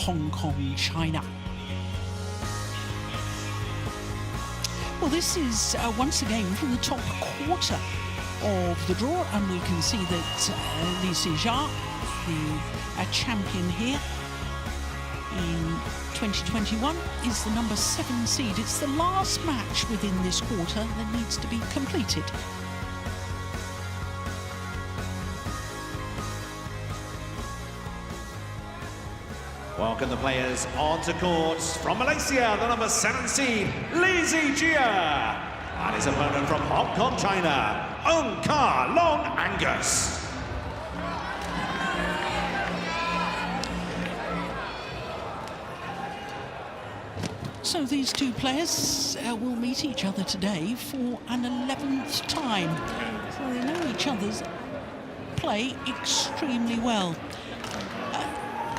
Hong Kong, China. Well, this is once again from the top quarter of the draw, and we can see that Zii Jia, the champion here in 2021, is the number 7 seed. It's the last match within this quarter that needs to be completed. Welcome the players onto courts from Malaysia, the number 7 seed, Zii Jia, and his opponent from Hong Kong, China, Ka Long Angus. So these two players will meet each other today for an 11th time. So they know each other's play extremely well.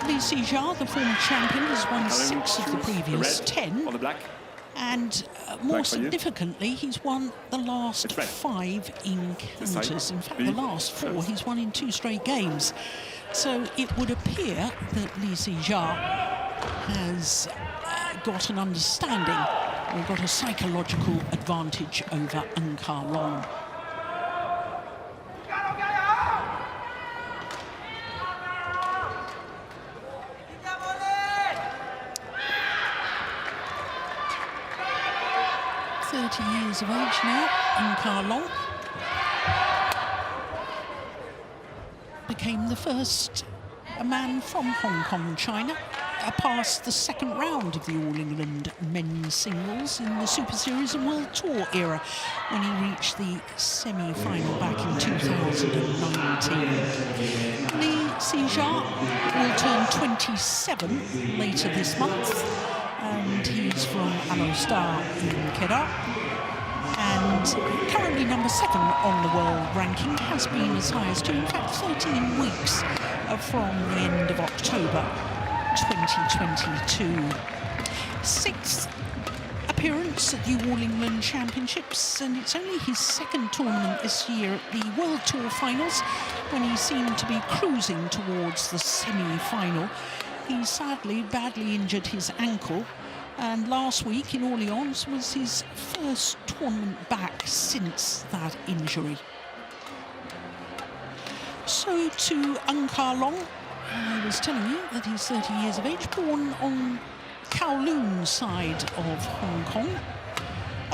Zii Jia, the former champion, has won 6 of the previous 10. And more significantly, he's won the last 5 encounters. In fact, the last 4 he's won in 2 straight games. So it would appear that Zii Jia has got an understanding, or got a psychological advantage over Ka Long. Years of age now, Ka Long became the first man from Hong Kong, China, past the 2nd round of the All England men's singles in the Super Series and World Tour era, when he reached the semi-final back in 2019. Zii Jia will turn 27 later this month, and he's from Alostar in Kedah. And currently number 7 on the world ranking, has been as high as 2, in fact 13 weeks from the end of October 2022. 6th appearance at the All England Championships, and it's only his 2nd tournament this year at the World Tour finals, when he seemed to be cruising towards the semi-final. He sadly badly injured his ankle, and last week in Orleans was his first tournament back since that injury. So to Ka Long, I was telling you that he's 30 years of age, born on Kowloon's side of Hong Kong.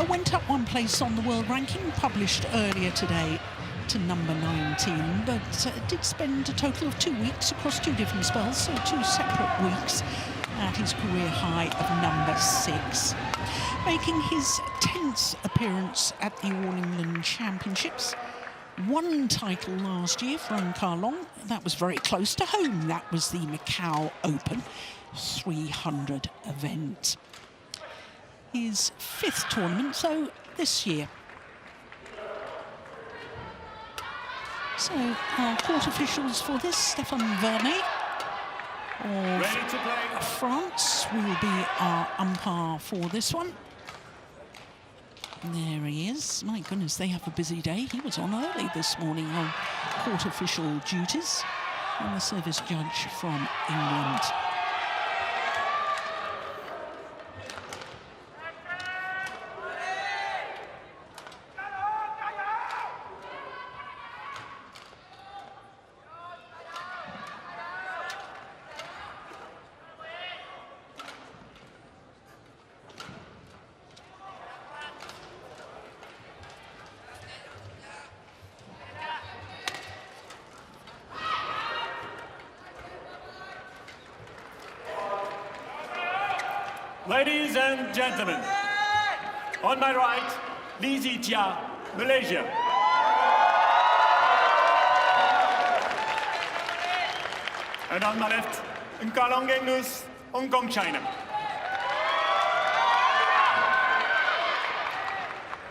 Went up 1 place on the world ranking, published earlier today to number 19, but did spend a total of 2 weeks across 2 different spells, so 2 separate weeks, at his career high of number 6. Making his 10th appearance at the All England Championships. 1 title last year for Ka Long. That was very close to home. That was the Macau Open 300 event. His 5th tournament, so this year. So our court officials for this, Stéphane Vernet of France will be our umpire for this one. There he is. My goodness, they have a busy day. He was on early this morning on court official duties, and the service judge from England. Ladies and gentlemen, on my right, Zii Jia, Malaysia. And on my left, Ka Long Angus, Hong Kong, China.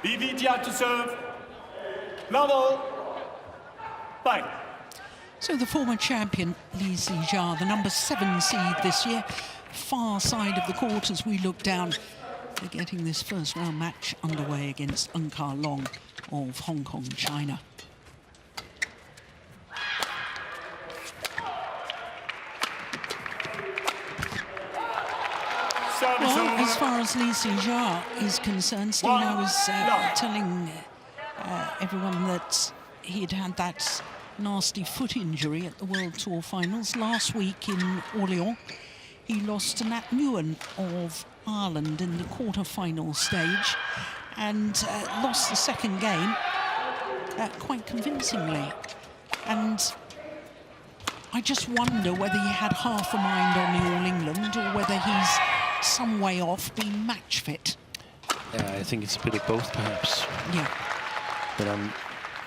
Zii Jia to serve. Level. Bye. So the former champion, Zii Jia, the number 7 seed this year, far side of the court as we look down. They're getting this first round match underway against Ka Long of Hong Kong, China. Well, as far as Zii Jia is concerned, Steve, I was telling everyone that he'd had that nasty foot injury at the World Tour finals last week in Orléans. He lost to Nat Nguyen of Ireland in the quarter-final stage and lost the second game quite convincingly. And I just wonder whether he had half a mind on the All England or whether he's some way off being match fit. Yeah, I think it's a bit of both, perhaps. Yeah. But I'm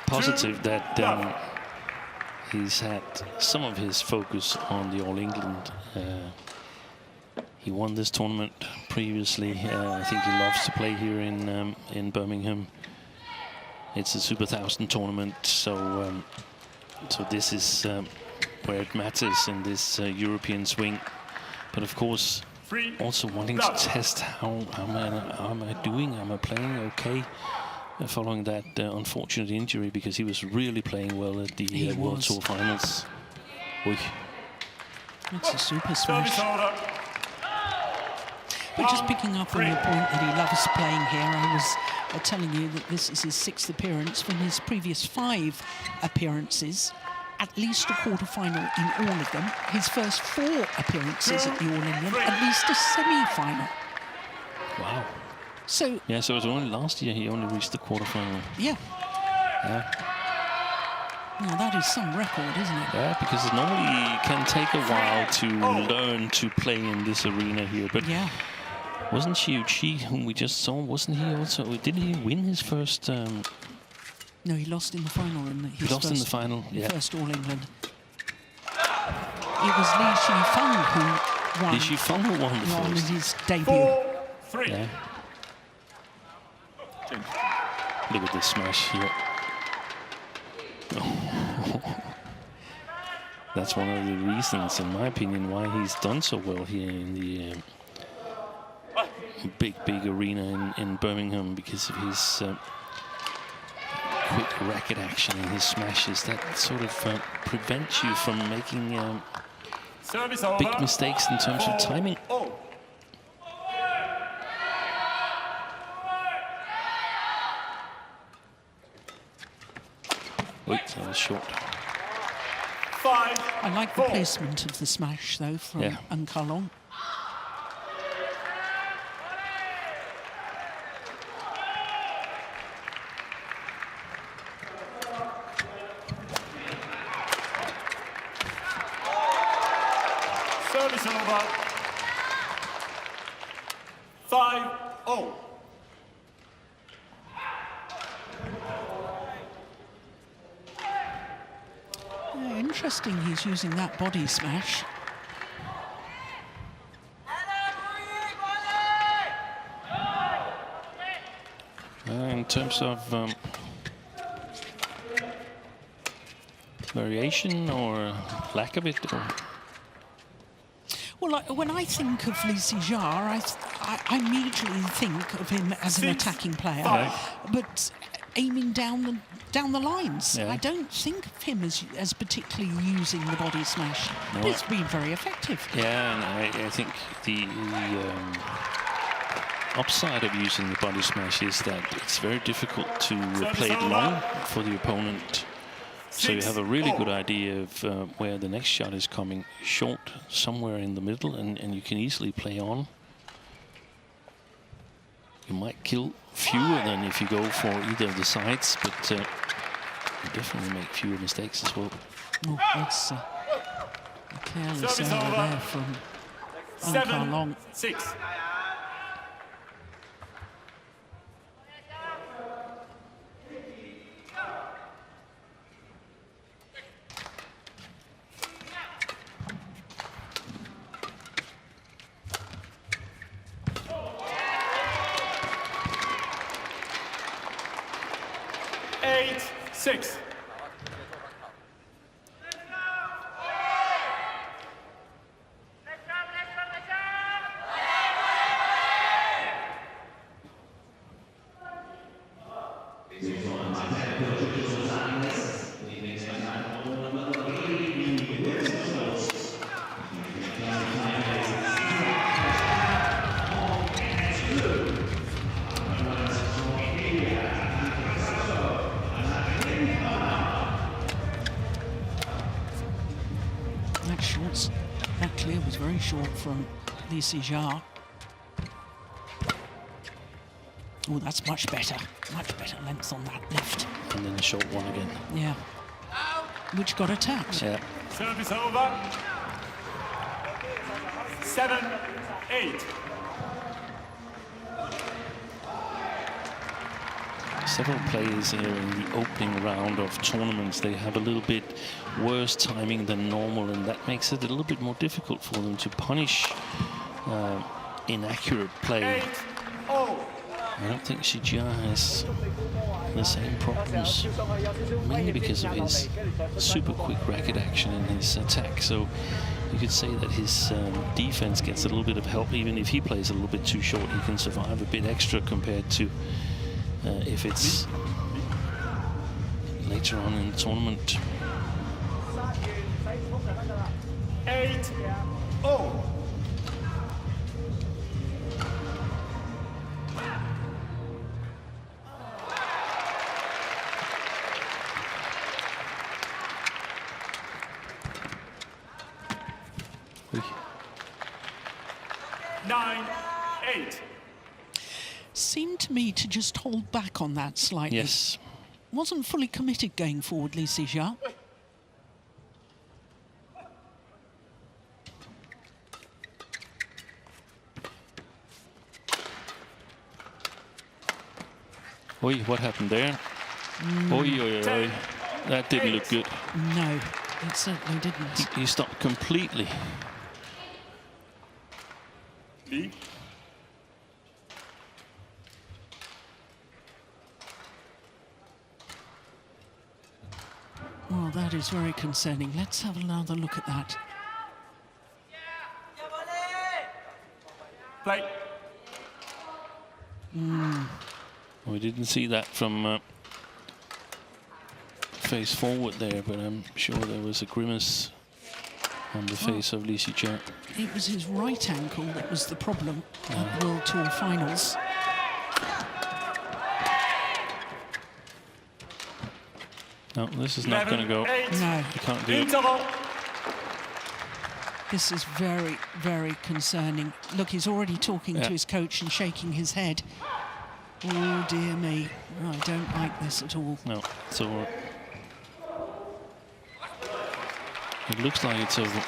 positive that he's had some of his focus on the All England. He won this tournament previously. I think he loves to play here in Birmingham. It's a Super 1000 tournament, so so this is where it matters in this European swing. But of course, also wanting to test how am I doing? Am I playing okay? Following that unfortunate injury, because he was really playing well at the World Tour finals. Oy. It's a super smash. But just picking up on the point that he loves playing here, I was telling you that this is his 6th appearance. From his previous 5 appearances, at least a quarter-final in all of them. His first 4 appearances at the All England, at least a semi-final. Wow. So yeah, so it was only last year he only reached the quarter-final. Yeah. Now that is some record, isn't it? Yeah, because it normally can take a while to learn to play in this arena here. But yeah. Wasn't Zii Jia, whom we just saw, wasn't he also, didn't he win his first... No, he lost in the final. He lost in the final, yeah. First All England. It was Li Shifeng who won. Li Shifeng who won the first. On his debut. 4-3. Yeah. Look at this smash here. That's one of the reasons, in my opinion, why he's done so well here in the big arena in Birmingham, because of his quick racket action and his smashes that sort of prevents you from making big mistakes in terms of timing. Wait, that was short. I like the placement of the smash, though, from Ka Long. Service over. 5-0. Interesting, he's using that body smash. In terms of variation or lack of it? Or? Well, when I think of Zii Jia, I immediately think of him as an attacking player, but aiming down the lines. I don't think of him as particularly using the body smash. No, but it's been very effective. Yeah, and I think the upside of using the body smash is that it's very difficult to play it long for the opponent. So you have a really good idea of where the next shot is coming, short somewhere in the middle, and you can easily play on. You might kill fewer than if you go for either of the sides, but you definitely make fewer mistakes as well. Oh, that's a careless error there from Ka Long. 7-6. short from Zii Jia. Oh, that's much better length on that lift. And then a short one again. Yeah. Which got attacked. Yeah. Service over. 7-8. Several players here in the opening round of tournaments, they have a little bit worse timing than normal, and that makes it a little bit more difficult for them to punish inaccurate play. 8-0. I don't think Zii Jia has the same problems, mainly because of his super quick racket action in his attack. So you could say that his defense gets a little bit of help. Even if he plays a little bit too short, he can survive a bit extra compared to if it's later on in the tournament. 8-0. Ui. 9-8. Seemed to me to just hold back on that slightly. Yes. Wasn't fully committed going forward, Zii Jia. Oi, what happened there? Oi, oi, oi. That didn't look good. No, it certainly didn't. He stopped completely. B. Well, that is very concerning. Let's have another look at that. Play. We didn't see that from face forward there, but I'm sure there was a grimace on the face of Zii Jia. It was his right ankle that was the problem at the World Tour finals. No, this is not going to go. No. You can't do it. Interval. This is very, very concerning. Look, he's already talking to his coach and shaking his head. Oh, dear me. I don't like this at all. No, so it looks like it's over.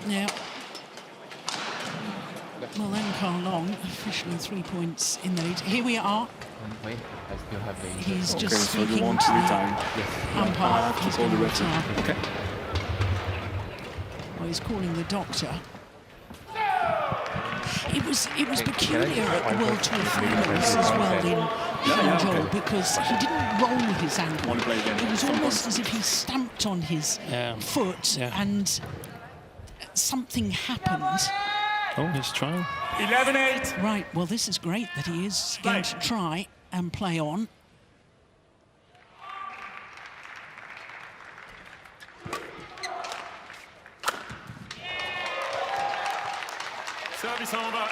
Yeah. Well, then Ka Long, officially 3 points in the lead. Here we are. Wait, I still have the... He's Okay, just so you speaking want to to the retire? umpire. He's All going the to rest of retire. it. Okay. Well, he's calling the doctor. It was peculiar at the World Tour finals as well in Hangzhou because he didn't roll his ankle. It was almost as if he stamped on his foot and something happened. Oh, he's trying. 11-8. Right, well, this is great that he is going to try and play on. Service over.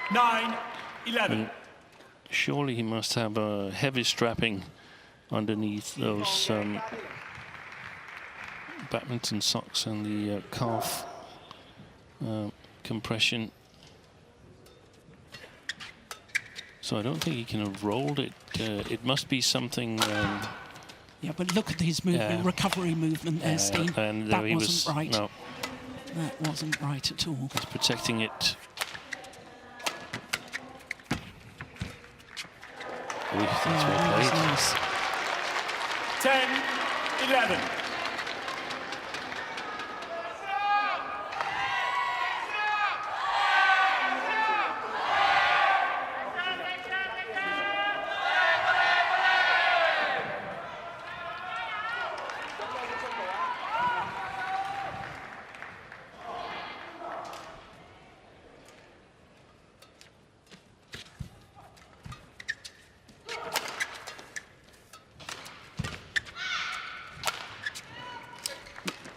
9-11. Surely he must have a heavy strapping underneath those badminton socks and the calf compression. So I don't think he can have rolled it. It must be something. Yeah, but look at his movement, recovery movement there, Steve. And that he wasn't right. No, that wasn't right at all. he's protecting it. Ooh, that's well played. Nice. 10-11.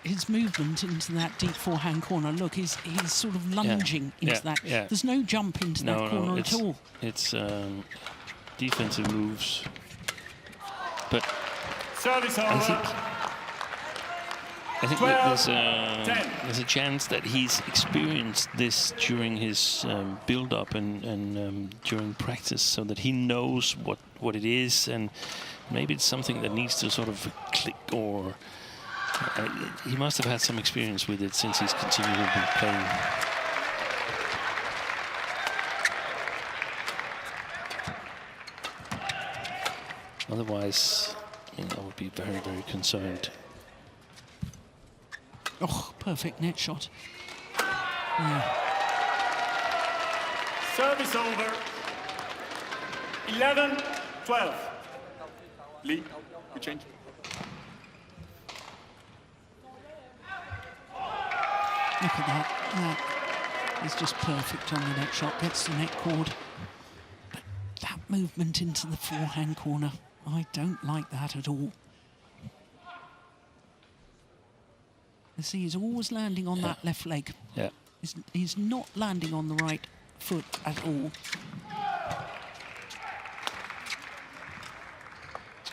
His movement into that deep forehand corner, look, he's sort of lunging into that. Yeah. There's no jump into that corner at all. It's defensive moves But Service I over. think 12, that there's a chance that he's experienced this during his build-up and during practice, so that he knows what it is, and maybe it's something that needs to sort of click, or he must have had some experience with it since he's continually been playing. Otherwise, I would be very, very concerned. Oh, perfect net shot. Yeah. Service over. 11-12. Lee, you change. Look at that. That is just perfect on the net shot. Gets the net cord. But that movement into the forehand corner, I don't like that at all. You see, he's always landing on that left leg. Yeah. He's not landing on the right foot at all.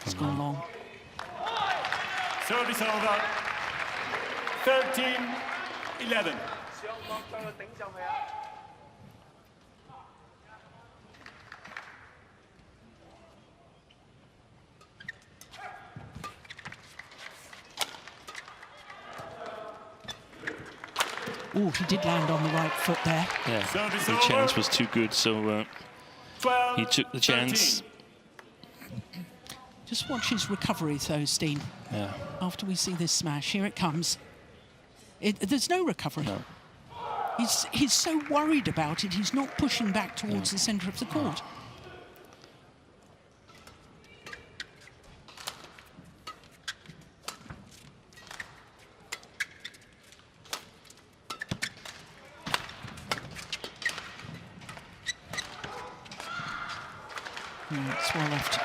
It's gone long. Service over. 13-11. Oh, he did land on the right foot there. Yeah, Service the over. chance was too good, so 12, he took the chance. 13. Just watch his recovery, though, Steen. Yeah. After we see this smash, here it comes. There's no recovery. No. He's so worried about it, he's not pushing back towards the centre of the court. It's well left.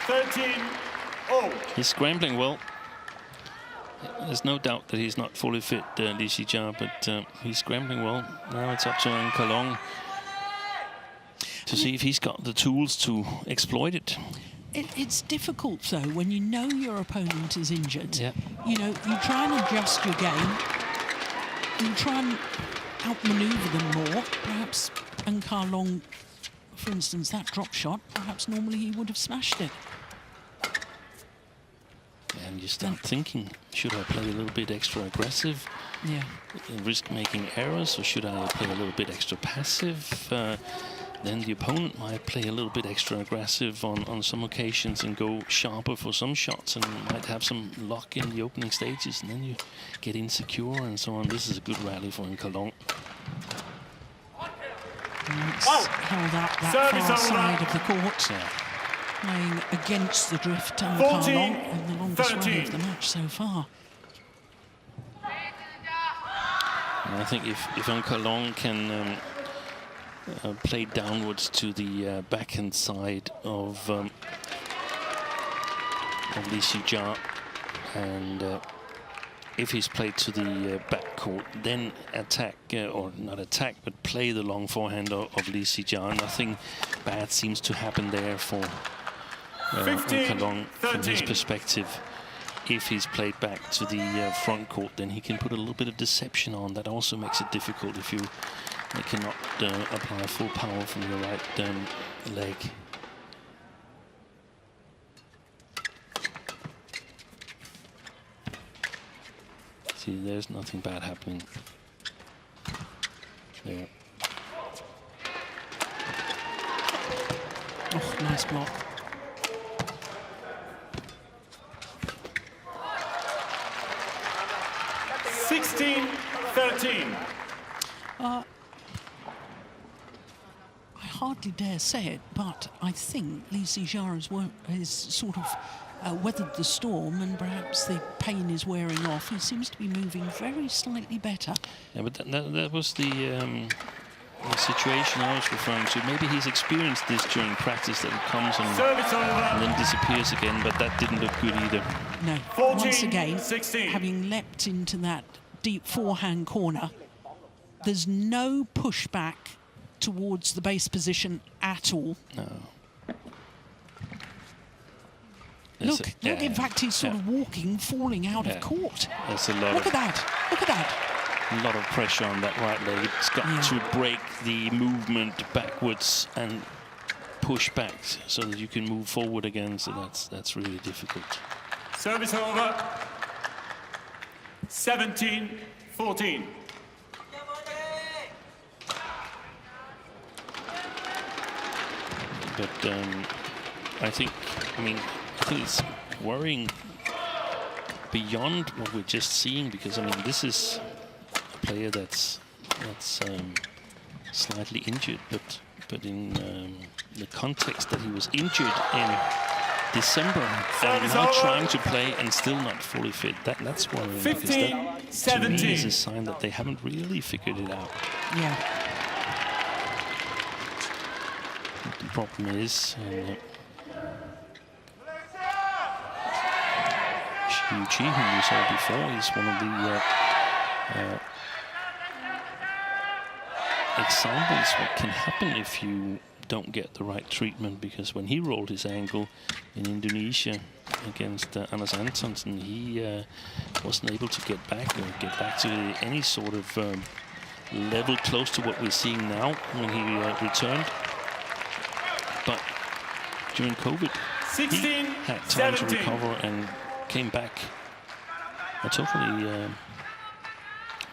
13-0. He's scrambling well. There's no doubt that he's not fully fit, Zii Jia, but he's scrambling well. Now it's up to Ka Long to see if he's got the tools to exploit it. It's difficult, though, when you know your opponent is injured. Yeah. You know, you try and adjust your game. You try and outmaneuver them more. Perhaps Ka Long, for instance, that drop shot, perhaps normally he would have smashed it. And you start thinking, should I play a little bit extra aggressive, Yeah. risk making errors, or should I play a little bit extra passive? Then the opponent might play a little bit extra aggressive on some occasions and go sharper for some shots, and might have some luck in the opening stages, and then you get insecure and so on. This is a good rally for Ka Long. It's held up that Service far over. side of the court. Yeah. Playing against the drift and 14, Ka Long, and the longest run 13. of the match so far. And I think if Ka Long can play downwards to the backhand side of Zii Jia, and if he's played to the backcourt, then attack, or not attack, but play the long forehand of Zii Jia. Nothing bad seems to happen there for Ka Long from his 15-13. perspective. If he's played back to the front court, then he can put a little bit of deception on. That also makes it difficult if you cannot apply full power from your right leg. See, there's nothing bad happening there. Oh, nice block. I hardly dare say it, but I think Zii Jia has sort of weathered the storm, and perhaps the pain is wearing off. He seems to be moving very slightly better. Yeah, but that was the situation I was referring to. Maybe he's experienced this during practice, that it comes and then disappears again, but that didn't look good either. No, 14, once again, 16. having leapt into that deep forehand corner, there's no pushback towards the base position at all. No. Look, in fact, he's sort of walking, falling out of court. There's a lot Look at that, look at that. A lot of pressure on that right leg. It's got to break the movement backwards and push back so that you can move forward again. So that's really difficult. Service over. 17-14. But I think it's worrying beyond what we're just seeing, because I mean this is a player that's slightly injured, but in the context that he was injured in December and now trying to play and still not fully fit, that's worrying. 15-17. To me is a sign that they haven't really figured it out. Yeah. The problem is Zii Jia, whom we saw before, is one of the examples what can happen if you don't get the right treatment, because when he rolled his ankle in Indonesia against Anders Antonsen, he wasn't able to get back to any sort of level close to what we're seeing now when he returned. But during COVID, he had time to recover and came back a totally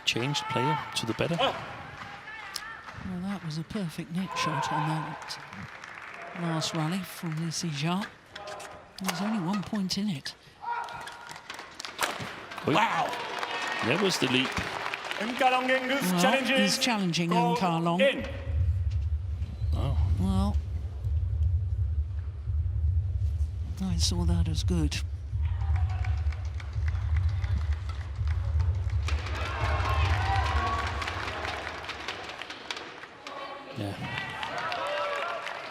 changed player to the better. Well, that was a perfect net shot on that last rally from Zii Jia. There's only 1 point in it. Wow! There was the leap. Ka Long Angus challenges. He's challenging Ka Long. Oh. Well, I saw that as good. Yeah.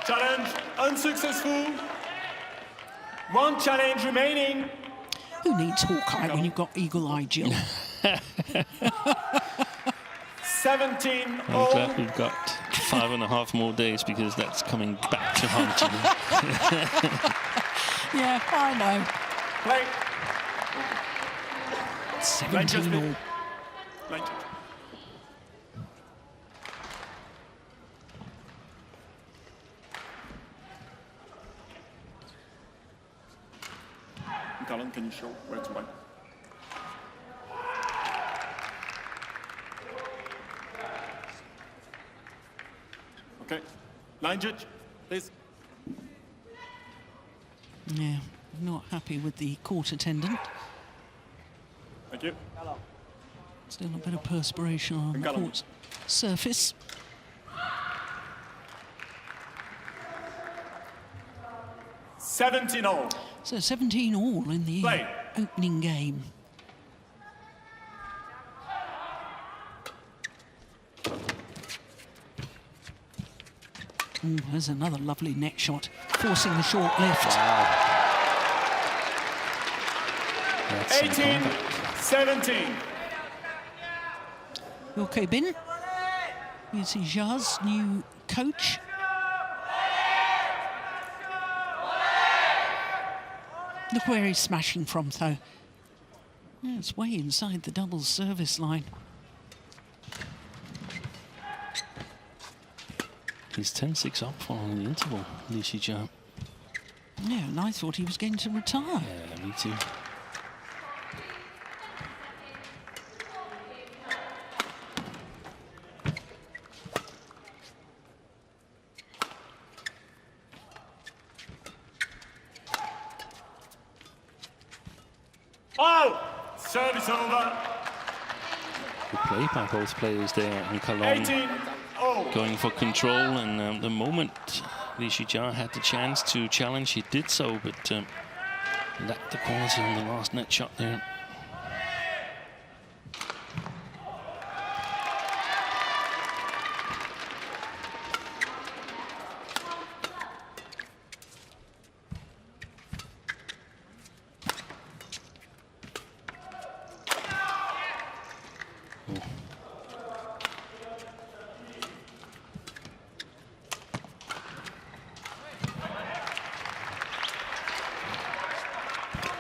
Challenge unsuccessful. One challenge remaining. Who needs Hawkeye when you've got Eagle Eye Jill? 17. I'm glad we've got 5.5 more days, because that's coming back to haunt you. Yeah, I know. Play. 17 all. Ka Long, can you show where to play? Okay. Line judge, please. Yeah, not happy with the court attendant. Thank you. Still a bit of perspiration on the court surface. all. So 17 all in the opening game. Ooh, there's another lovely net shot, forcing the short lift. Wow. 18-17. Okay, Bin. You see Jia's new coach. Look where he's smashing from, though. Yeah, it's way inside the doubles service line. He's 10-6 up following the interval, Zii Jia. Yeah, and I thought he was going to retire. Yeah, me too. Oh! Service over. Good play by both players there, and Ka Long 18-0. going for control, and the moment Zii Jia had the chance to challenge, he did so, but lacked the quality on the last net shot there.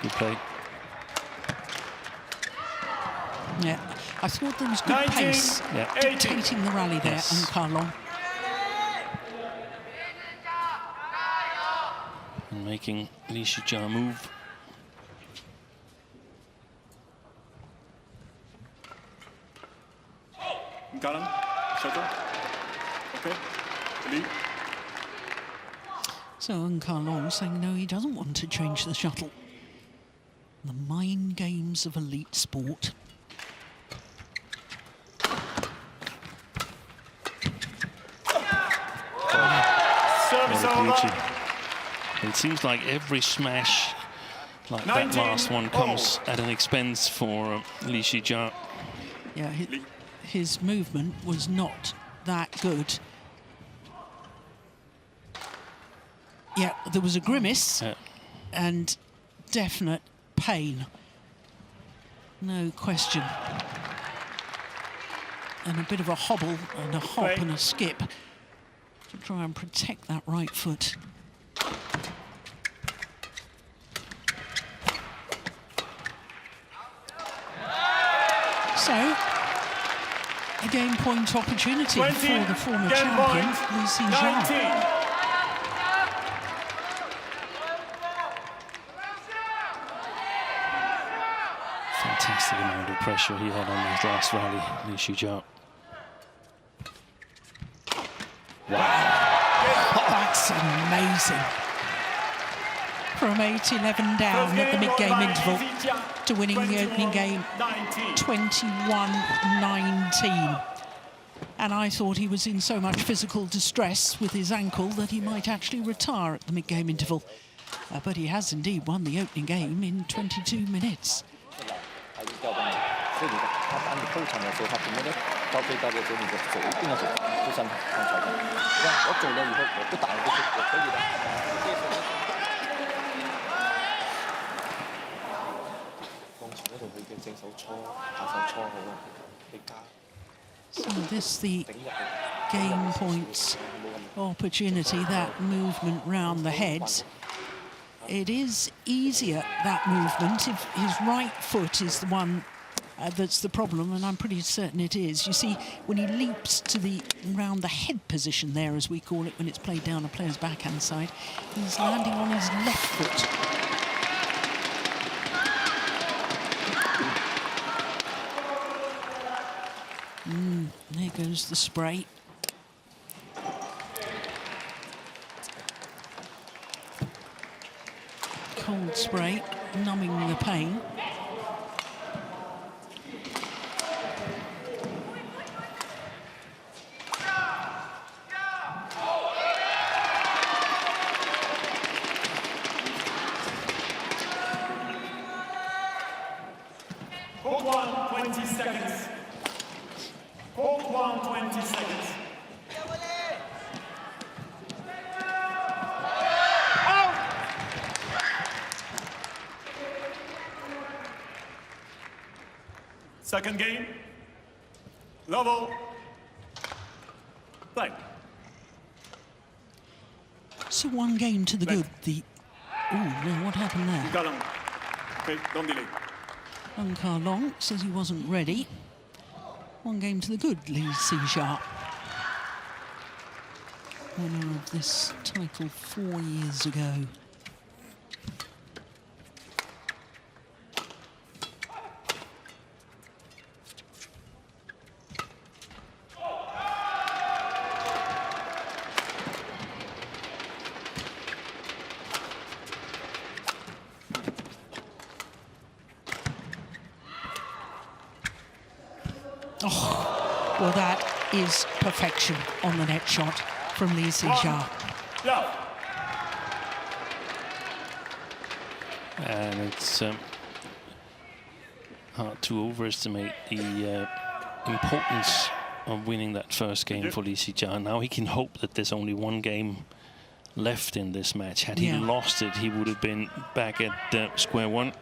Good play. Yeah, I thought there was good 19, pace Yeah. dictating the rally there Yes. on Ka Long. And making Zii Jia move. Ka Long, shuttle. Okay, lead. So Ka Long saying no, he doesn't want to change the shuttle. The mind games of elite sport. Service What a over. beauty. It seems like every smash like that 19, last one comes at an expense for Zii Jia. Yeah, his movement was not that good. Yeah, there was a grimace and definite pain. No question. And a bit of a hobble and a hop Right. and a skip to try and protect that right foot. So, a game point opportunity 20, for the former game champion, point, Zii Jia. 19. Fantastic amount of pressure he had on his last rally, Zii Jia. That's amazing. From 8-11 down at the mid-game interval to winning the opening game 21-19. And I thought he was in so much physical distress with his ankle that he might actually retire at the mid-game interval. But he has indeed won the opening game in 22 minutes. So this the game points opportunity, that movement round the head. It is easier, that movement, if his right foot is the one that's the problem, and I'm pretty certain it is. You see, when he leaps to the round the head position there, as we call it, when it's played down a player's backhand side, he's landing on his left foot. There goes the spray. Cold spray, numbing the pain. Hold 1, 20 seconds. Hold 1, 20 seconds. Second game. Level. Play. So one game to the good. The no, what happened there? Ka Long. Okay, don't delay. Ka Long says he wasn't ready. One game to the good, Zii Jia. Winner of this title 4 years ago. Well, that is perfection on the net shot from Zii Jia. Love. And it's hard to overestimate the importance of winning that first game for Zii Jia. Now he can hope that there's only one game left in this match. Had he lost it, he would have been back at square one.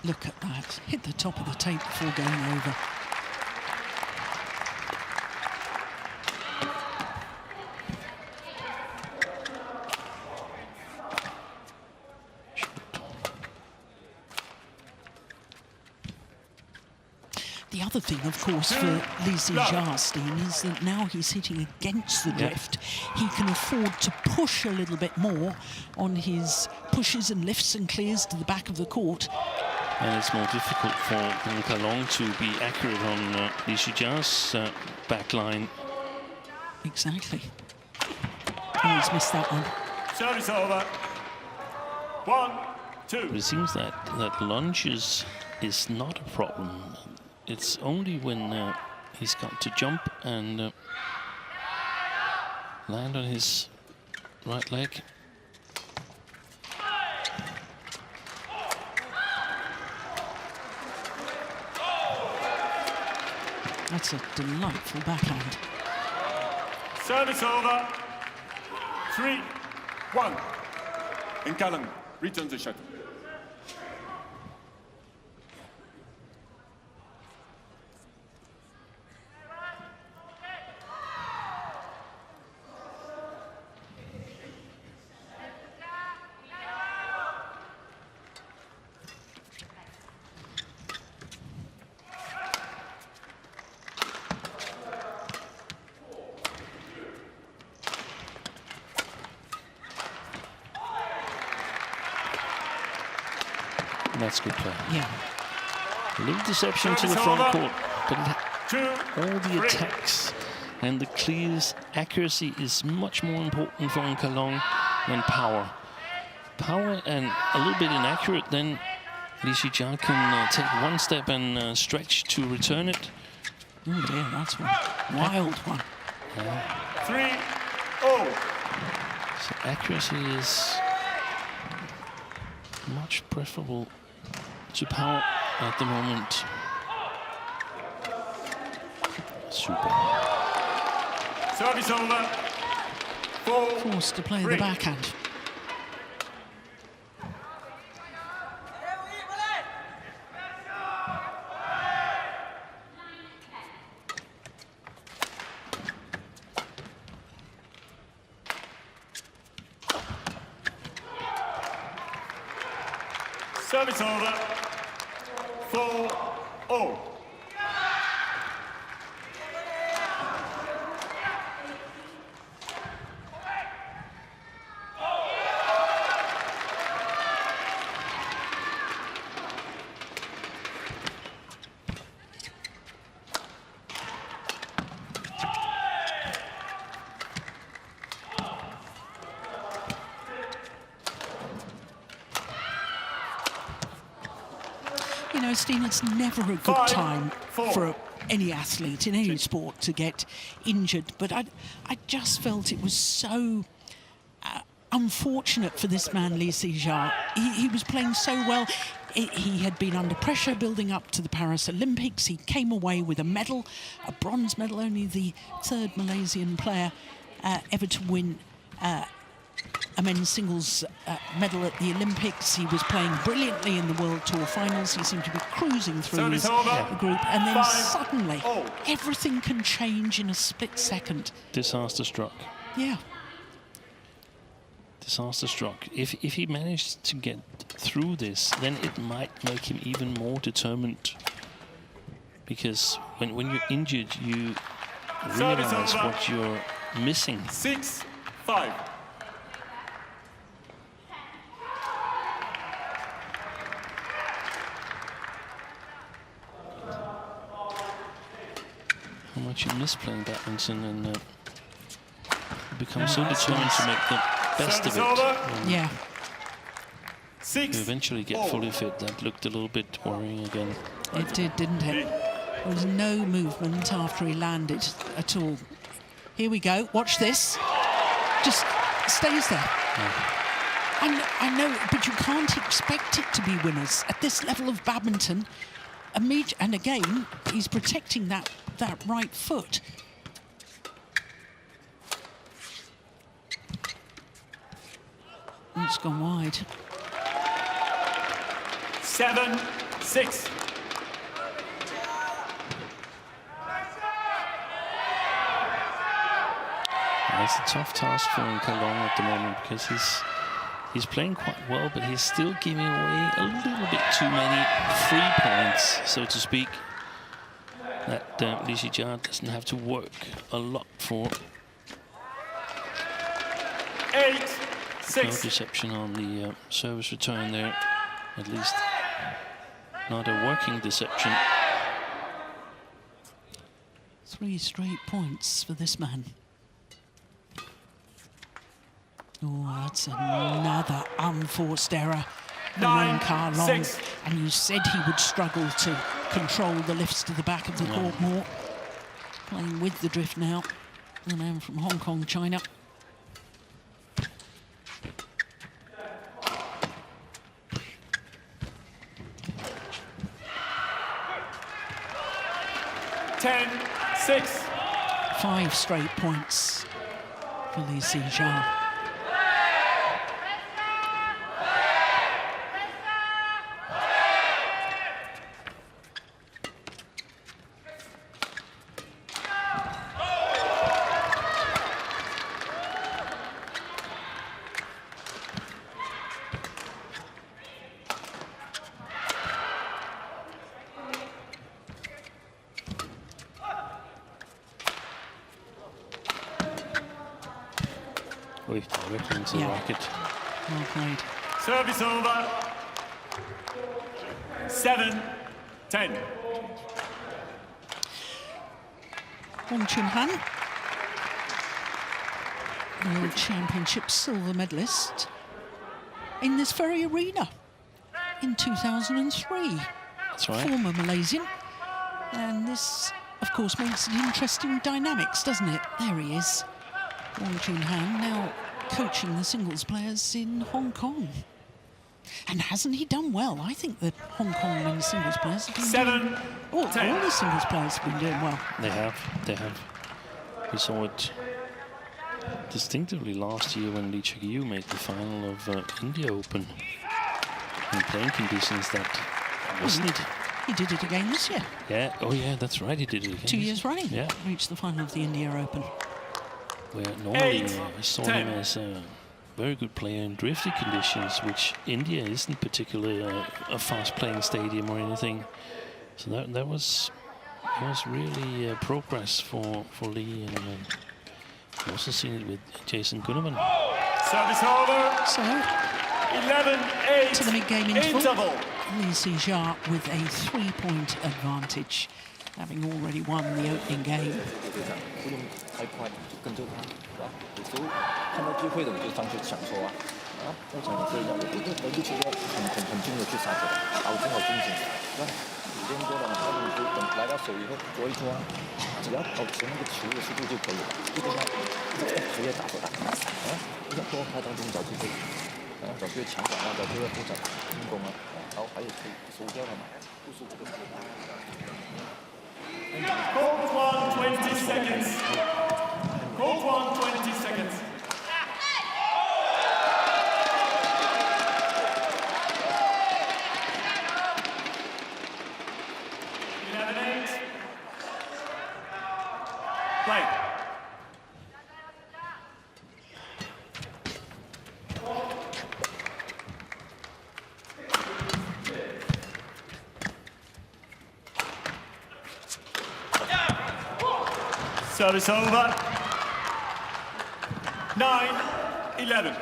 Look at that. Hit the top of the tape before going over. other thing, of course, for Zii Jia, Steen, is that now he's hitting against the drift. He can afford to push a little bit more on his pushes and lifts and clears to the back of the court. And it's more difficult for Ka Long to be accurate on Zii Jia's back line. Exactly. Oh, he's missed that one. Service over. 1, 2. But it seems that lunges is not a problem. It's only when he's got to jump and land on his right leg. That's a delightful backhand. Service over. 3, 1. And Ka Long returns the shuttle. That's good play. Yeah. A little deception to the front court, but all the attacks and the clears, accuracy is much more important for Ka Long than power. Power and a little bit inaccurate, then Zii Jia can take one step and stretch to return it. Oh dear, that's one wild one. 3-0. So accuracy is much preferable to power at the moment. Super. Service over. 4, Forced to play 3. the backhand. Service over. 4-0. You know, Steen, it's never a good time for any athlete in any sport to get injured, but I just felt it was so unfortunate for this man, Zii Jia. He was playing so well. He had been under pressure building up to the Paris Olympics. He came away with a medal, a bronze medal, only the third Malaysian player ever to win a men's singles medal at the Olympics. He was playing brilliantly in the World Tour finals. He seemed to be cruising through his group, and then suddenly everything can change in a split second. Disaster struck. Yeah. Disaster struck. If he managed to get through this, then it might make him even more determined. Because when you're injured, you realize what you're missing. 6-5. How much you miss playing badminton, and you become so determined to make the best of it. Yeah. You eventually get fully fit. That looked a little bit worrying again. It did, didn't it? There was no movement after he landed at all. Here we go. Watch this. Just stays there. And I know, but you can't expect it to be winners at this level of badminton. And again, he's protecting that right foot. It's gone wide. 7-6. It's a tough task for Ka Long at the moment, because he's playing quite well, but he's still giving away a little bit too many free points, so to speak. that Zii Jia doesn't have to work a lot for. 8-6. No deception on the service return there, at least not a working deception. 3 straight points for this man. Oh, that's another unforced error from Ka Long. 9-6. And you said he would struggle to control the lifts to the back of the court more. Playing with the drift now. The man from Hong Kong, China. Ten, 6. 5 straight points for Zii Jia. Directly into the racket. Well played. Service over. 7-10. Wong Chun Han, World Championship silver medalist in this very arena in 2003. That's right. Former Malaysian. And this, of course, makes it interesting dynamics, doesn't it? There he is. Wong Chun Han now coaching the singles players in Hong Kong. And hasn't he done well? I think that Hong Kong men's singles players have been 7-10. all the singles players have been doing well. They have. We saw it distinctively last year when Lee Chuk-Yu made the final of India Open in playing conditions that wasn't. He did it again this year. Yeah, oh yeah, that's right, he did it again. 2 years running. Yeah. Reached the final of the India Open. Where normally 8, I saw 10. him as a very good player in drifty conditions, which India isn't particularly a fast-playing stadium or anything. So that was really progress for Lee, and I've also seen it with Jason Gunnerman. Service over. So, 11-8. to the mid-game interval. Zii Jia with a 3-point advantage, having already won the opening game. 不用太快，就跟着他，是吧？有时候看到机会的我就上去抢球啊，通常也是这样，我就觉得很近的去杀球，我正好盯紧，是吧？时间多了嘛，你就等来到手以后抓一抓，只要保持那个球的速度就可以了，基本上随便打手打，不想多开当中找机会，找机会抢掌啊，找机会后掌进攻啊，然后还有可以收掉了嘛，不输这个。 Court 1, 20 seconds. Court 1, 20 seconds. Play. Service over. 9-11.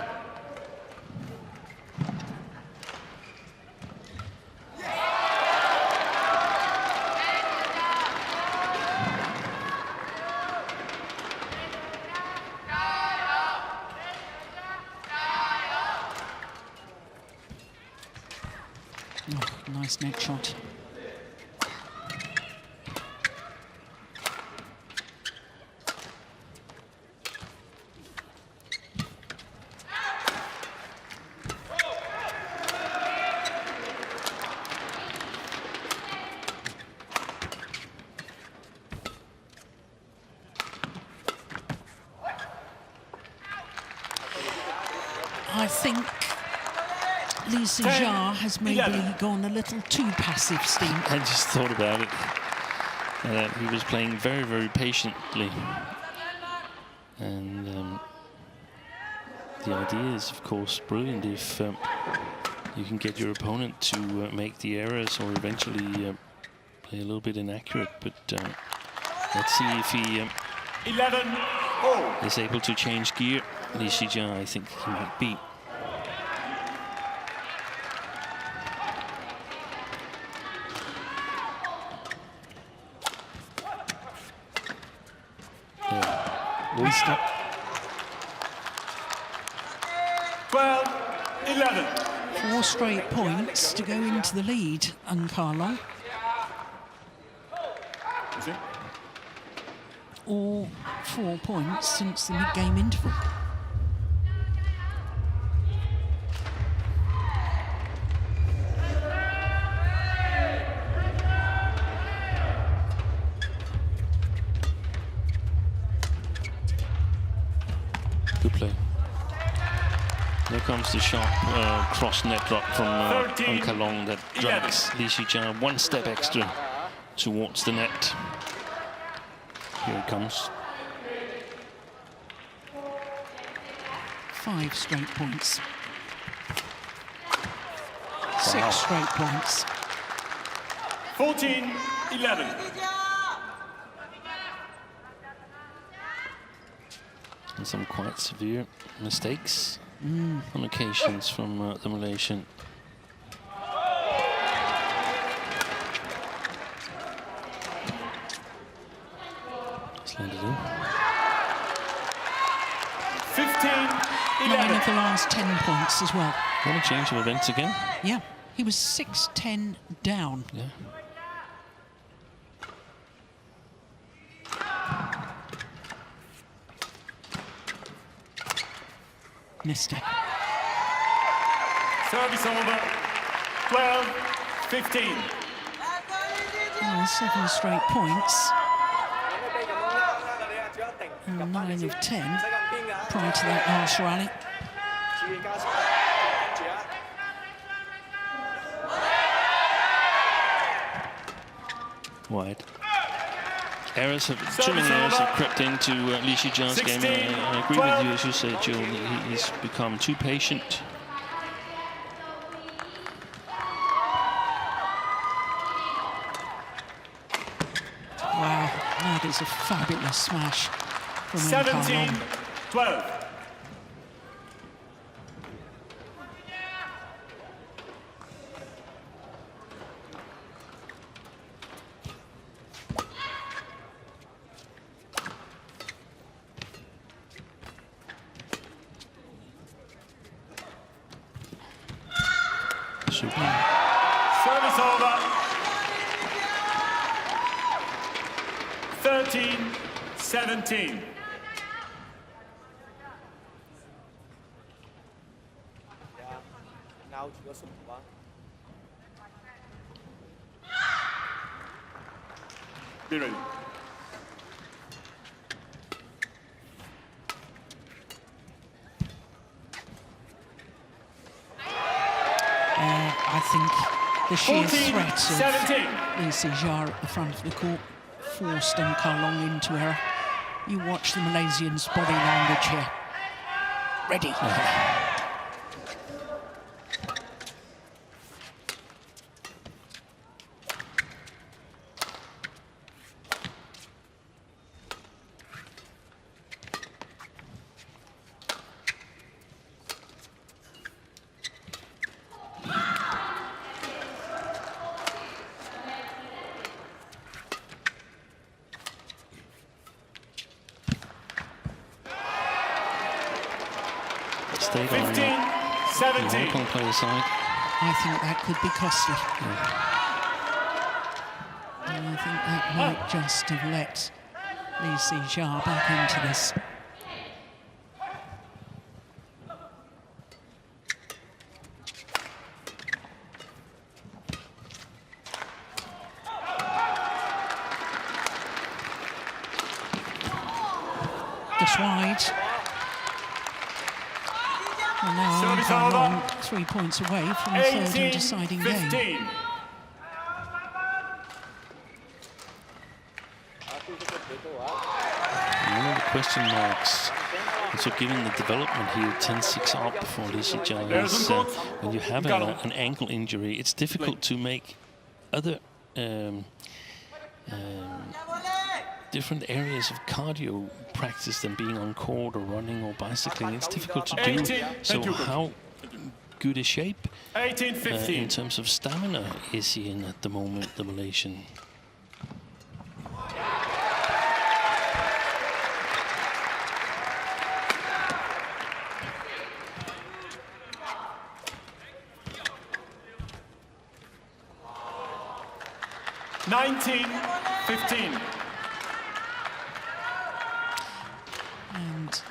Oh, nice net shot. I think Zii Jia has maybe gone a little too passive, Steve. I just thought about it. He was playing very, very patiently. And the idea is, of course, brilliant if you can get your opponent to make the errors or eventually a little bit inaccurate, but let's see if he 11-all. is able to change gear. Zii Jia, I think he might be. Missed it. 12-11. 4 straight points to go into the lead, Ka Long. All 4 points since the mid-game interval. Good play. There comes the sharp cross net drop from Ka Long that drags Zii Jia 1 step extra towards the net. Here it comes. 5 straight points. 6 straight points. 14-11. And some quite severe mistakes on occasions from the Malaysian. Just landed in. 15-11. 9 of the last 10 points as well. What a change of events again. Yeah, he was 6-10 down. Yeah. Missed it. Service over. 12-15. 7 straight points. And 9 of 10 prior to that last rally. Wide. Errors have, too many errors have crept into Zii Jia's game. I agree with you, as you said, Joe. He's become too patient. Wow, that is a fabulous smash from 17-12. Service over. 13-17. Be ready. I think the sheer threat of 17. Zii Jia at the front of the court forced Ka Long into error. You watch the Malaysians' body language here. Ready. Stayed on 15-17. the Hong Kong player side. I think that could be costly. And I think that might just have let Zii Jia back into this. Just wide. And now Ka Long 3 points away from the third and deciding game. 18-15. One of the question marks, also given the development here, 10-6 up for Zii Jia, is when you have an ankle injury, it's difficult to make other different areas of cardio practice than being on court or running or bicycling. It's difficult to do. So how good a shape in terms of stamina is he in at the moment, the Malaysian? (19-15). And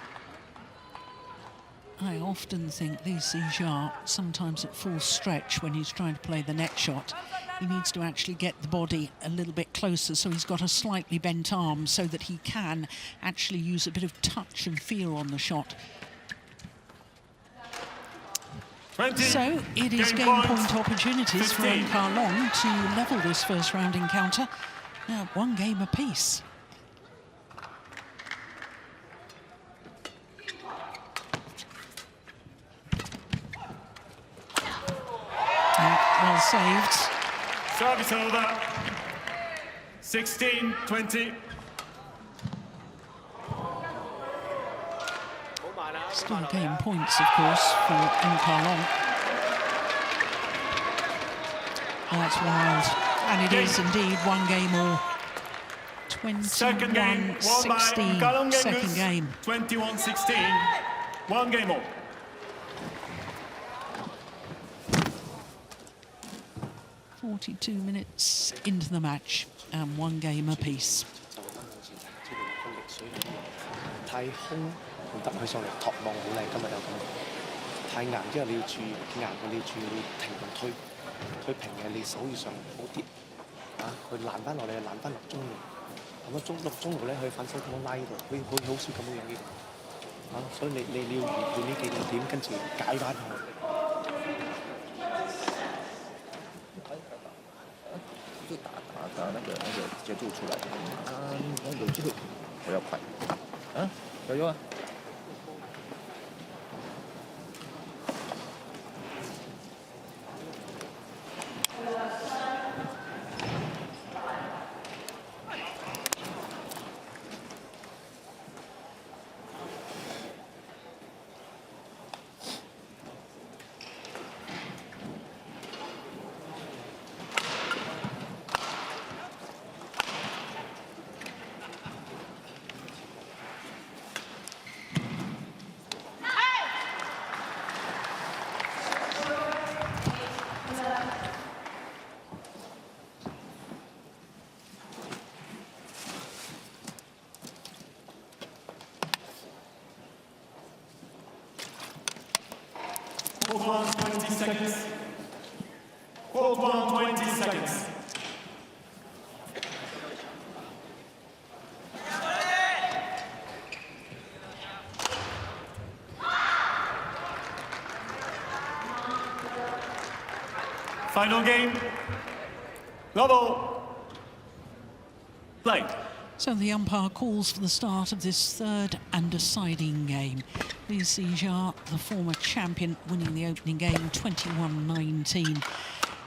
I often think Zii Jia, sometimes at full stretch when he's trying to play the net shot, he needs to actually get the body a little bit closer, so he's got a slightly bent arm so that he can actually use a bit of touch and feel on the shot. So it is game point opportunities for Ka Long to level this first round encounter. Now, one game apiece. Well saved. Service over. 16-20. Still game points, of course, for Ka Long. That's wild. And it is indeed one game all. 21-16, Ka Long second Angus, game. 21-16. One game all. .42 minutes into the match and one game apiece. 太空唔得，佢上嚟托望好靚，今日有咁太硬，之後你要注意硬嘅，你要注意你停同推平嘅，你手要上好啲啊！佢攔翻落嚟，攔翻落中路，咁啊落中路咧，佢反手咁樣拉呢度，佢好少咁樣樣呢度啊！所以你要預判呢幾個點，跟住解翻佢。就打那个节奏出来啊！有机会，我要快啊！加油啊！ 20 seconds. Court 1, 20 seconds. Final game. Level. Play. So the umpire calls for the start of this third and deciding game. Zii Jia, the former champion, winning the opening game 21-19,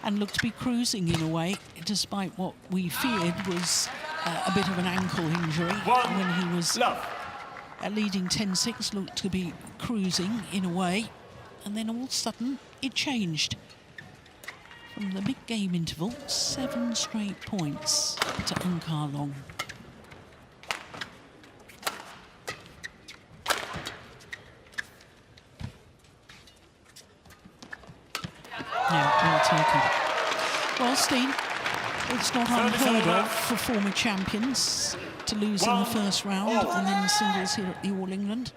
and looked to be cruising in a way, despite what we feared was a bit of an ankle injury when he was leading 10-6, looked to be cruising in a way, and then all of a sudden it changed. From the mid-game interval, 7 straight points to Ka Long. Yeah, well taken. Well, Steen, it's not unheard of for former champions to lose in the first round of the men's singles here at the All England.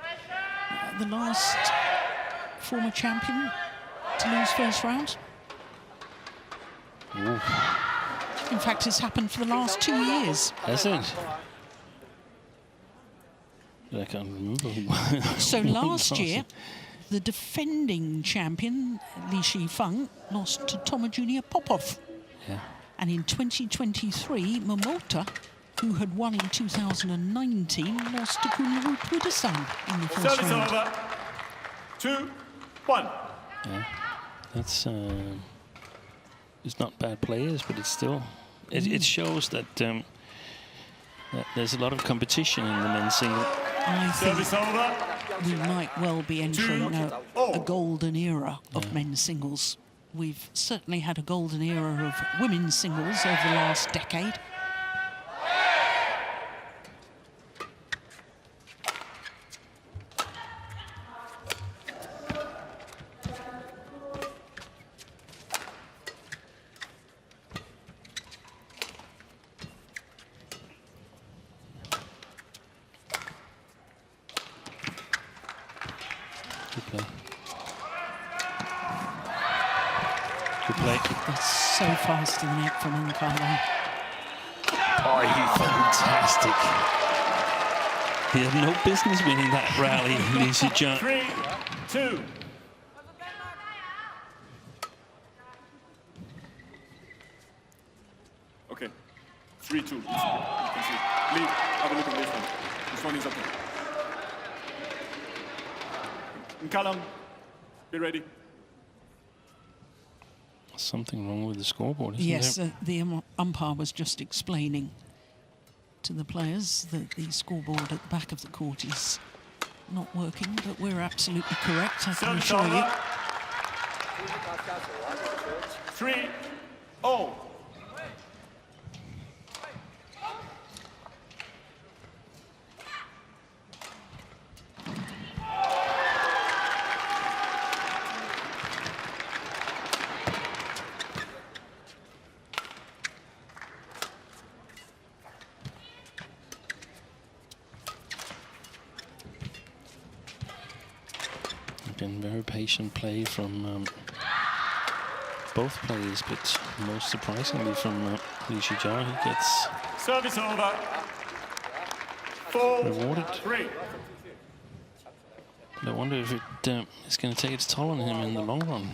The last former champion to lose first round. Ooh. In fact, it's happened for the last 2 years. Has it? I can't remember. So last year, the defending champion, Li Shifeng, lost to Toma Junior Popov. Yeah. And in 2023, Momota, who had won in 2019, lost to Kunlu Pudasan in the first Service round. over. 2-1. Yeah. That's it's not bad players, but it's still it shows that there's a lot of competition in the men's single. I Service think over. we might well be entering a golden era of men's singles. We've certainly had a golden era of women's singles over the last decade. Good play. Good play. That's so fast to the net from Ka Long. Oh, fantastic. He had no business winning that rally, Zii Jia. 3-2. Okay, 3-2. You can see. Lee, have a look at this one. This one is up there. Ka Long, be ready. Something wrong with the scoreboard, isn't Yes, there? the umpire was just explaining to the players that the scoreboard at the back of the court is not working, but we're absolutely correct, I can assure you. 3-0. Been very patient play from both players, but most surprisingly from Zii Jia. He gets Service over. rewarded. 4-3. I wonder if it's going to take its toll on him in the long run.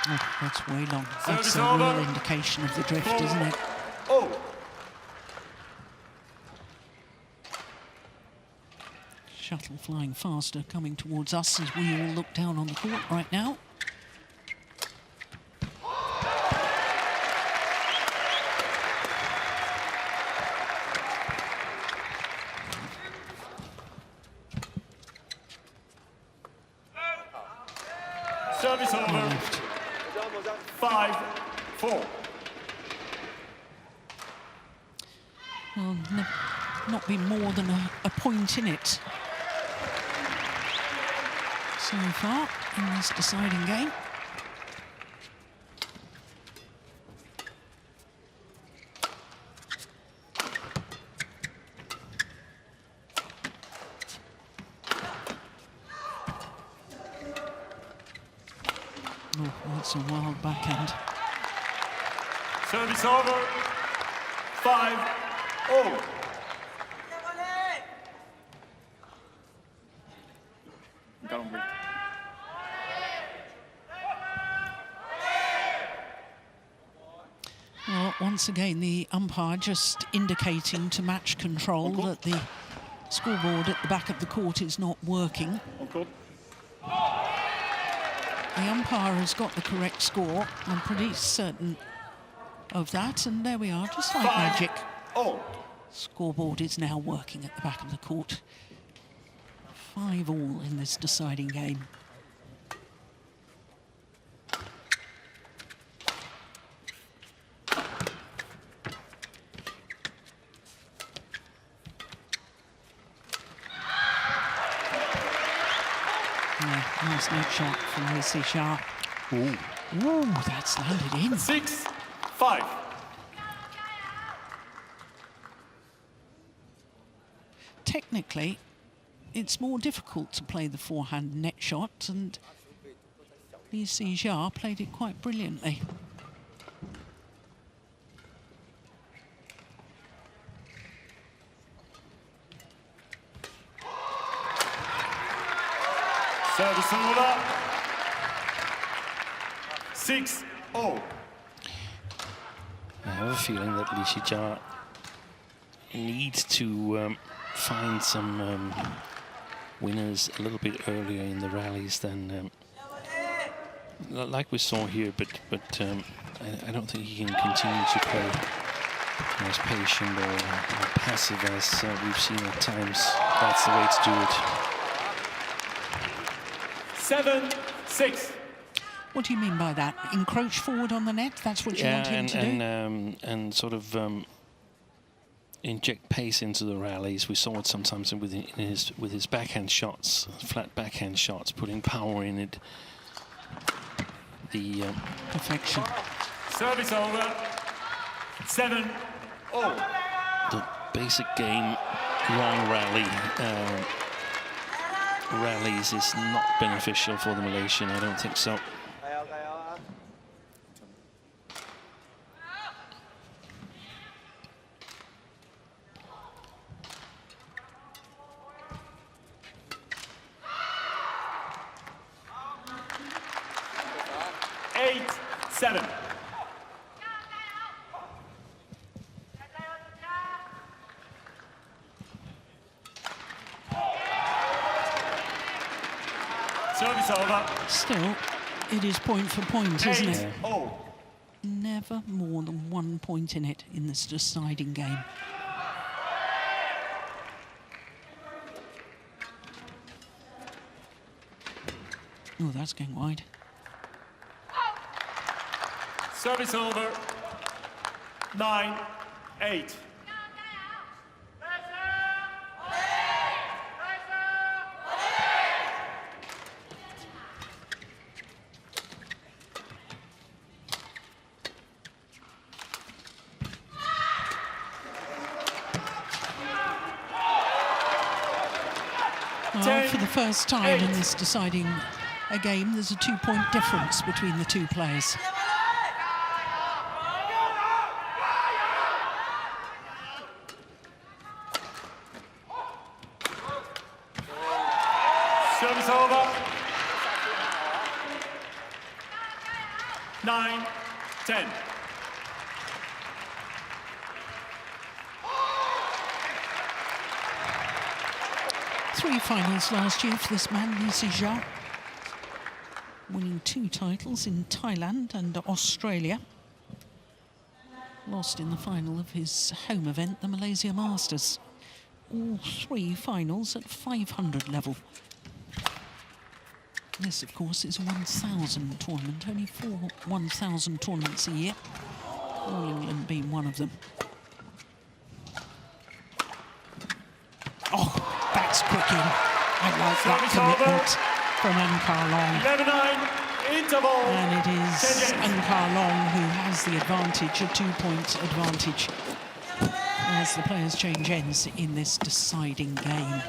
Oh, that's way long. That's Service a over. real indication of the drift, isn't it? Oh. Shuttle flying faster, coming towards us as we all look down on the court right now. Service over. 5-4. Well, not be more than a point in it so far in this deciding game. Oh, that's a wild backhand. Service over. 5-0. Ka Long, wait. Well, once again, the umpire just indicating to match control that the scoreboard at the back of the court is not working. On court. The umpire has got the correct score. I'm pretty certain of that. And there we are, just like magic. 5-0. Scoreboard is now working at the back of the court. 5-all in this deciding game. Nice net shot from Zii Jia. Ooh, that's landed in. 6-5. Technically, it's more difficult to play the forehand net shot, and Zii Jia played it quite brilliantly. Service over. 6-0. I have a feeling that Zii Jia needs to find some winners a little bit earlier in the rallies than like we saw here, but I don't think he can continue to play as patient or passive as we've seen at times. That's the way to do it. 7-6. What do you mean by that? Encroach forward on the net? That's what you want him to do? And sort of inject pace into the rallies. We saw it sometimes with his backhand shots, flat backhand shots, putting power in it. The perfection. Service over. 7-0. The basic game, long rallies is not beneficial for the Malaysian. I don't think so. Service over. Still, it is point for point, isn't it? Oh. Never more than 1 point in it in this deciding game. Oh, that's going wide. Service over. 9-8. Well, for the first time in this deciding a game, there's a 2-point difference between the two players. Service over. 9-10. Three finals last year for this man, Zii Jia, winning 2 titles in Thailand and Australia. Lost in the final of his home event, the Malaysia Masters. All 3 finals at 500 level. This, of course, is a 1,000 tournament, only 4 1,000 tournaments a year, All England being one of them. Oh, that's quick in. I like that commitment from Ka Long. 11-9, interval. And it is Ka Long who has the advantage, a 2-point advantage, as the players change ends in this deciding game.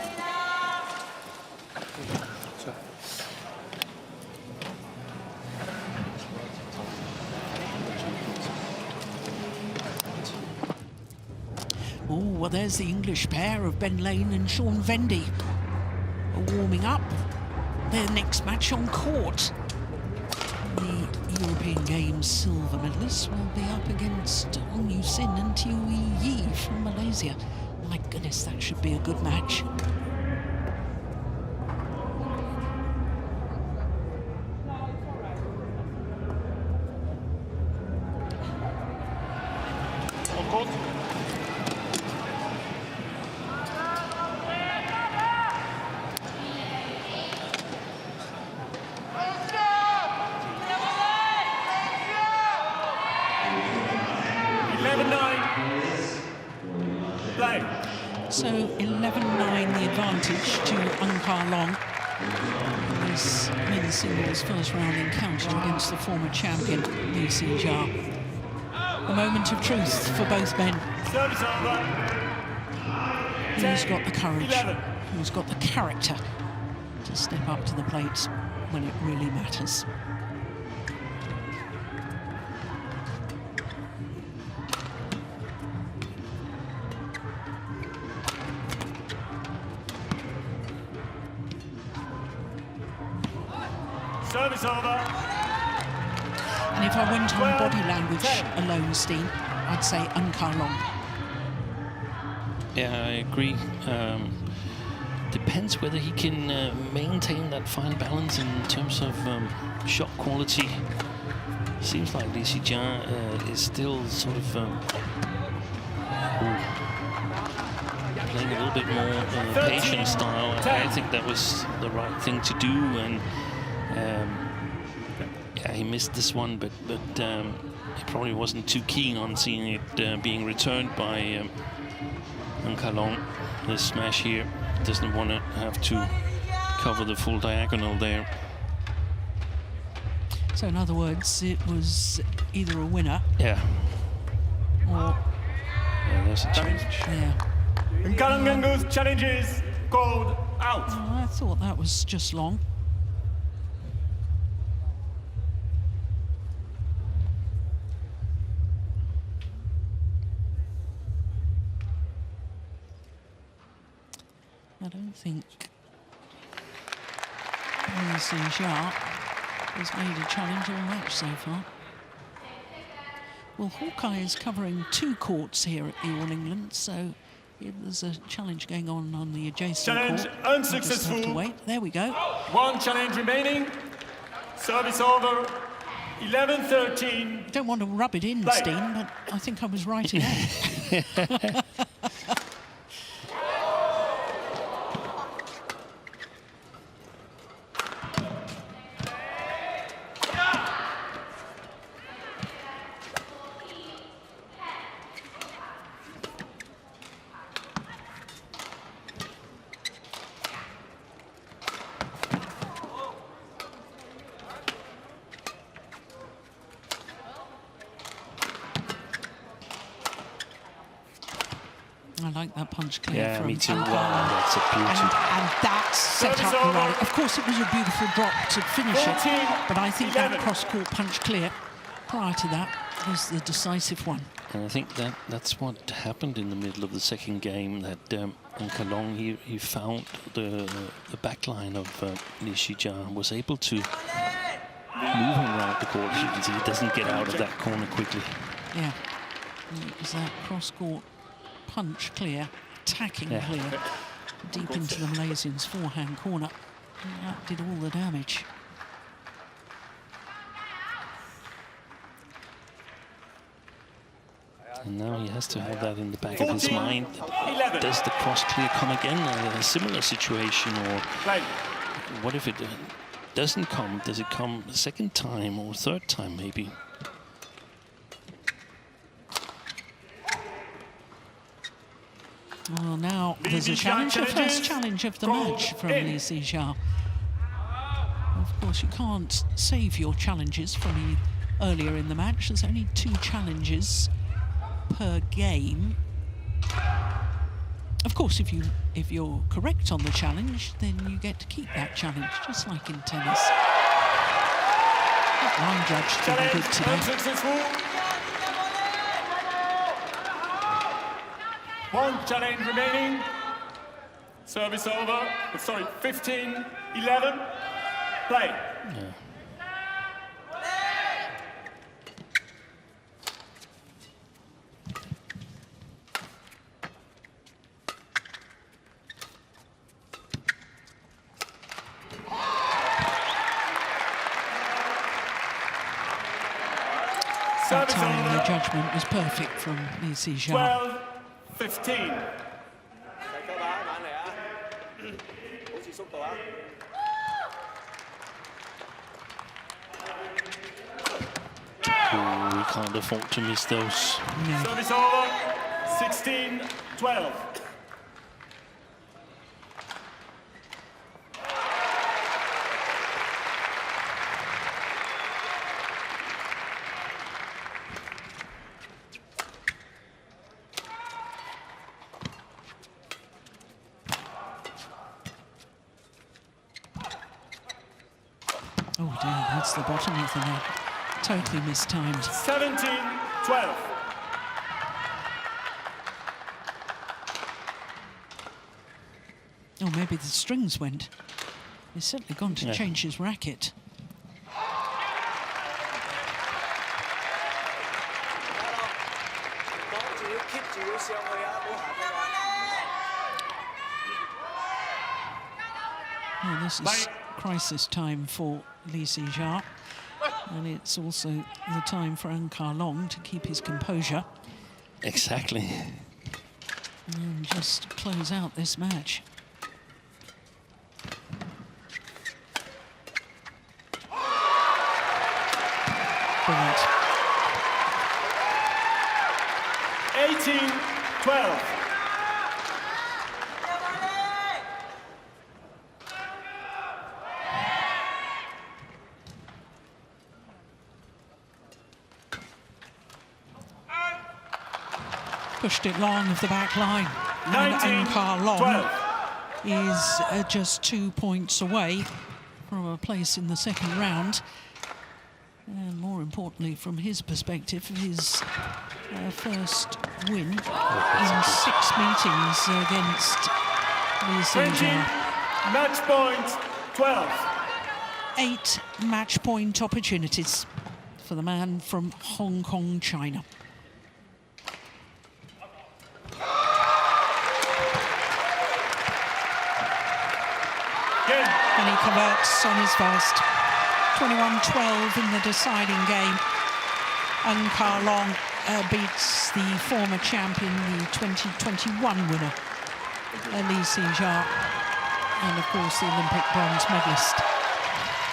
Oh, well, there's the English pair of Ben Lane and Sean Vendy warming up. Their next match on court. The European Games silver medalists will be up against Ong Yu Sin and Tiui Yi from Malaysia. My goodness, that should be a good match. On court. So 11-9 the advantage to Ka Long. His men's singles first round encounter against the former champion, Zii Jia. A moment of truth for both men. Service over. Who's got the courage? Who's got the character to step up to the plate when it really matters? Service over. And if I went on body language alone, Steve, I'd say, Ka Long. Yeah, I agree. Depends whether he can maintain that fine balance in terms of shot quality. Seems like Zii Jia is still sort of playing a little bit more patient style. I think that was the right thing to do, and yeah, he missed this one, but he probably wasn't too keen on seeing it being returned by Ka Long. This smash here doesn't want to have to cover the full diagonal there. So in other words, it was either a winner, Yeah. or Yeah, there's a challenge. yeah. Ka Long Angus challenges called out. Oh, I thought that was just long. I don't think Zii Jia has made a challenge all match so far. Well, Hawkeye is covering 2 courts here at the All England, so there's a challenge going on the adjacent Challenge court. We'll just have to unsuccessful. wait. There we go. 1 challenge remaining. Service over. 11-13. Don't want to rub it in, Play. Steen, but I think I was right again. I like that punch clear Yeah, from me too. Ka Long. Wow, that's a beauty. And that's set Service up the over. rally. Of course, it was a beautiful drop to finish it, 14, but I think that 11. cross-court punch clear prior to that was the decisive one. And I think that's what happened in the middle of the second game, that Ka Long, he found the backline of Zii Jia, was able to move him around the court. As you can see, he doesn't get out of that corner quickly. Yeah, and it was that cross-court punch clear, attacking Yeah. clear, deep into the Malaysians' forehand corner. And that did all the damage. And now he has to have that in the back of his 14, mind. 11. Does the cross clear come again? A similar situation, or Play. what if it doesn't come? Does it come a second time or third time maybe? Well, now there's a Zii Jia challenge, the first challenges. challenge of the Goal match from in. Zii Jia. Of course, you can't save your challenges from earlier in the match. There's only 2 challenges per game. Of course, if you're correct on the challenge, then you get to keep that challenge, just like in tennis. That line judge did Challenge good today. unsuccessful. 1 challenge remaining. Service over. Sorry, 15-11. Play. Yeah. That Service time the over. judgment was perfect from Zii Jia. 12-15. Oh, we can't afford to miss those. No. Service over. 16-12. Oh dear, that's the bottom of the net. Totally mistimed. 17-12. Oh, maybe the strings went. He's certainly gone to Yeah. change his racket. Well, this is crisis time for Zii Jia, and it's also the time for Ka Long to keep his composure. Exactly. And just close out this match. Brilliant. 18-12. Pushed it long of the back line. And Ka Long is just 2 points away from a place in the second round. And more importantly, from his perspective, his first win in 6 meetings against Zii Jia. Match point 12. 8 match point opportunities for the man from Hong Kong, China. And he converts on his first. 21-12 in the deciding game. And Ka Long beats the former champion, the 2021 winner, Zii Jia, and of course the Olympic bronze medalist.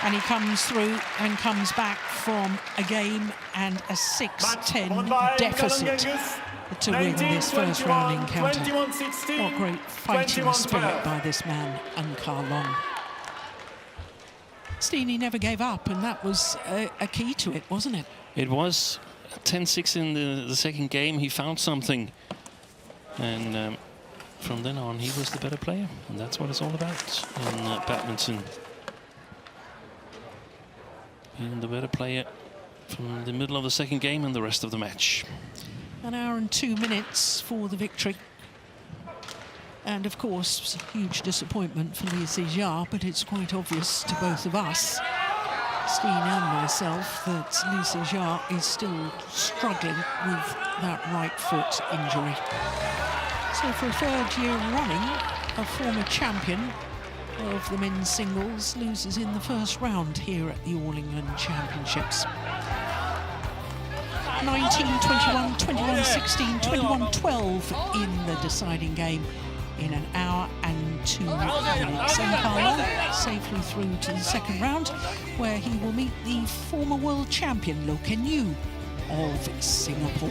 And he comes through and comes back from a game and a 6-10 deficit to win this first round encounter. What great fighting spirit by this man, Ka Long. Steen, he never gave up, and that was a key to it, wasn't it? It was 10-6 in the second game. He found something, and from then on, he was the better player, and that's what it's all about in badminton. Being the better player from the middle of the second game and the rest of the match. An hour and 2 minutes for the victory. And of course, huge disappointment for Zii Jia, but it's quite obvious to both of us, Steen and myself, that Zii Jia is still struggling with that right foot injury. So for a third year running, a former champion of the men's singles loses in the first round here at the All England Championships. 19-21, 21-16, 21-12 in the deciding game in an hour and 2 minutes. And Ka Long safely through to the second round, where he will meet the former world champion, Lo Ken Yu of Singapore.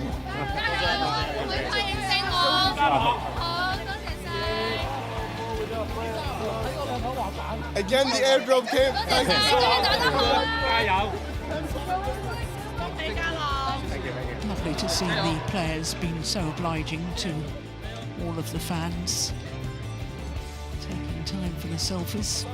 Again, the airdrop came. Thank you so much. Lovely to see the players being so obliging to all of the fans, taking time for the selfies.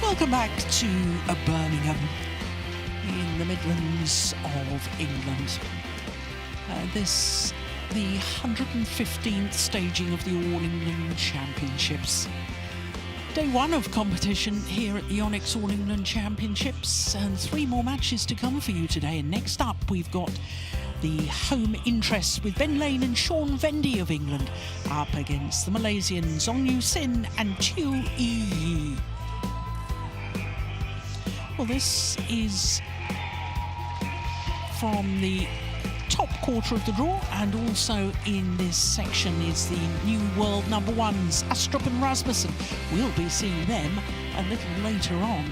Welcome back to Birmingham in the Midlands of England. This the 115th staging of the All England Championships. Day one of competition here at the YONEX All England Championships, and 3 more matches to come for you today. And next up we've got the home interests with Ben Lane and Sean Vendy of England up against the Malaysians Zong Yu Sin and Chiu Yi. Well, this is from the top quarter of the draw, and also in this section is the new world #1s, Astrup and Rasmussen. We'll be seeing them a little later on.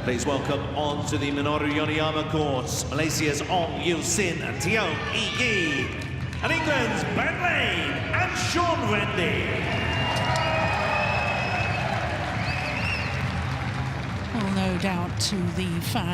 Please welcome onto the Minoru Yoneyama courts, Malaysia's Ong Yu Sin and Teo Yi, and England's Ben Lane and Sean Vendy. Well, no doubt to the fans